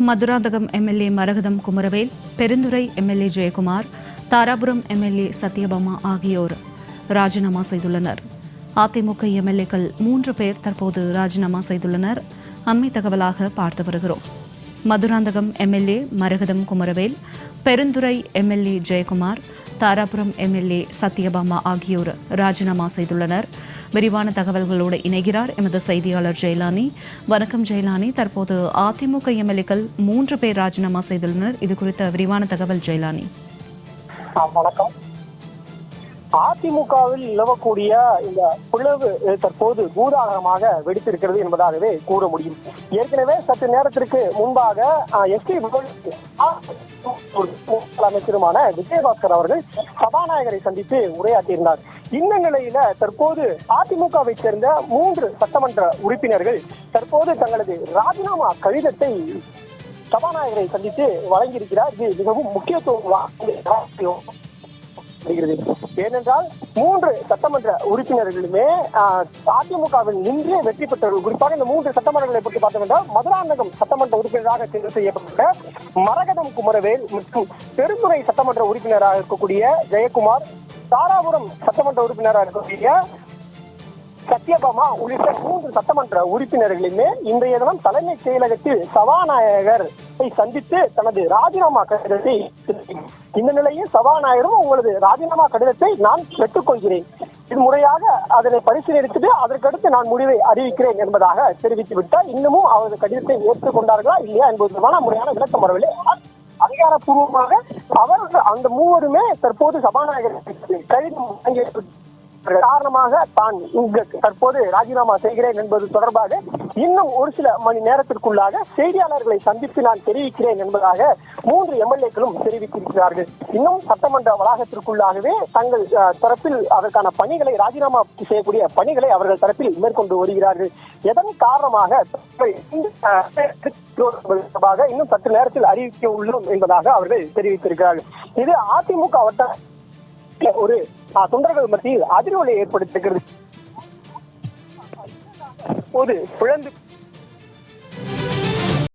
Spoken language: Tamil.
மதுராந்தகம் எம்எல்ஏ மரகதம் குமரவேல், பெருந்துறை எம்எல்ஏ ஜெயக்குமார், தாராபுரம் எம்எல்ஏ சத்யபாமா ஆகியோர் ராஜினாமா செய்துள்ளனர். அதிமுக எம்எல்ஏக்கள் 3 பேர் தற்போது ராஜினாமா செய்துள்ளனர். அண்மை தகவலாக பார்த்து வருகிறோம். மதுராந்தகம் எம்எல்ஏ மரகதம் குமரவேல், பெருந்துறை எம்எல்ஏ ஜெயக்குமார், தாராபுரம் எம்எல்ஏ சத்யபாமா ஆகியோர் ராஜினாமா செய்துள்ளனர். விரிவான தகவல்களோடு இணைகிறார் எமது செய்தியாளர் ஜெயலானி. வணக்கம் ஜெயலானி. தற்போது அதிமுக எம்எல்ஏக்கள் 3 பேர் ராஜினாமா செய்துள்ளனர். இது குறித்த விரிவான தகவல் ஜெயலானி. வணக்கம். அதிமுகவில் நிலவக்கூடிய இந்த பிளவு தற்போது பூதாகரமாக வெடித்திருக்கிறது என்பதாகவே கூற முடியும். ஏற்கனவே சற்று நேரத்திற்கு முன்பாக அமைச்சருமான விஜயபாஸ்கர் அவர்கள் சபாநாயகரை சந்தித்து உரையாற்றியிருந்தார். இந்த நிலையில தற்போது அதிமுகவை சேர்ந்த 3 சட்டமன்ற உறுப்பினர்கள் தற்போது தங்களது ராஜினாமா கடிதத்தை சபாநாயகரை சந்தித்து வழங்கியிருக்கிறார். இது மிகவும் முக்கியத்துவம். ஏனென்றால் 3 சட்டமன்ற உறுப்பினர்களுமே அதிமுகவில் நின்று வெற்றி பெற்றவர்கள். குறிப்பாக இந்த 3 சட்டமன்றங்களை பற்றி பார்த்தோம் என்றால் மதுராந்தகம் சட்டமன்ற உறுப்பினராக தேர்வு செய்யப்பட்ட மரகதம் குமரவேல் மற்றும் பெருந்துறை சட்டமன்ற உறுப்பினராக இருக்கக்கூடிய ஜெயக்குமார், தாராபுரம் சட்டமன்ற உறுப்பினராக இருக்கக்கூடிய சத்யபாமா உள்ளிட்ட 3 சட்டமன்ற உறுப்பினர்களுமே இன்றைய தினம் தலைமைச் செயலகத்தில் சபாநாயகரை சந்தித்து தனது ராஜினாமா கடிதத்தை, இந்த நிலையில் சபாநாயகரும் உங்களது ராஜினாமா கடிதத்தை நான் பெற்றுக்கொள்கிறேன், இது முறையாக அதனை பரிசீலித்து அதற்கடுத்து நான் முடிவை அறிவிக்கிறேன் என்பதாக தெரிவித்து விட்டார். இன்னமும் அவரது கடிதத்தை ஏற்றுக்கொண்டார்களா இல்லையா என்பதற்கான முறையான விளக்கம் வரவில்லை. அதிகாரப்பூர்வமாக அவர்கள் அந்த 3 தற்போது சபாநாயகர் கடிதம் வழங்கிய காரணமாக தான் இங்கு தற்போது ராஜினாமா செய்கிறேன் என்பது தொடர்பாக இன்னும் ஒரு சில மணி நேரத்திற்குள்ளாக செய்தியாளர்களை சந்தித்து நான் தெரிவிக்கிறேன் என்பதாக 3 எம்எல்ஏக்களும் தெரிவித்திருக்கிறார்கள். இன்னும் சட்டமன்ற வளாகத்திற்குள்ளாகவே தங்கள் தரப்பில் அதற்கான பணிகளை, ராஜினாமா செய்யக்கூடிய பணிகளை அவர்கள் தரப்பில் மேற்கொண்டு வருகிறார்கள். எதன் காரணமாக இன்னும் சற்று நேரத்தில் அறிவிக்க உள்ளோம் என்பதாக அவர்கள் தெரிவித்திருக்கிறார்கள். இது அதிமுக வட்ட ஒரு தொண்டர்கள் மத்தியில் அதிர்வலை ஏற்படுத்தியிருக்கிறது. ஒரு பிளந்து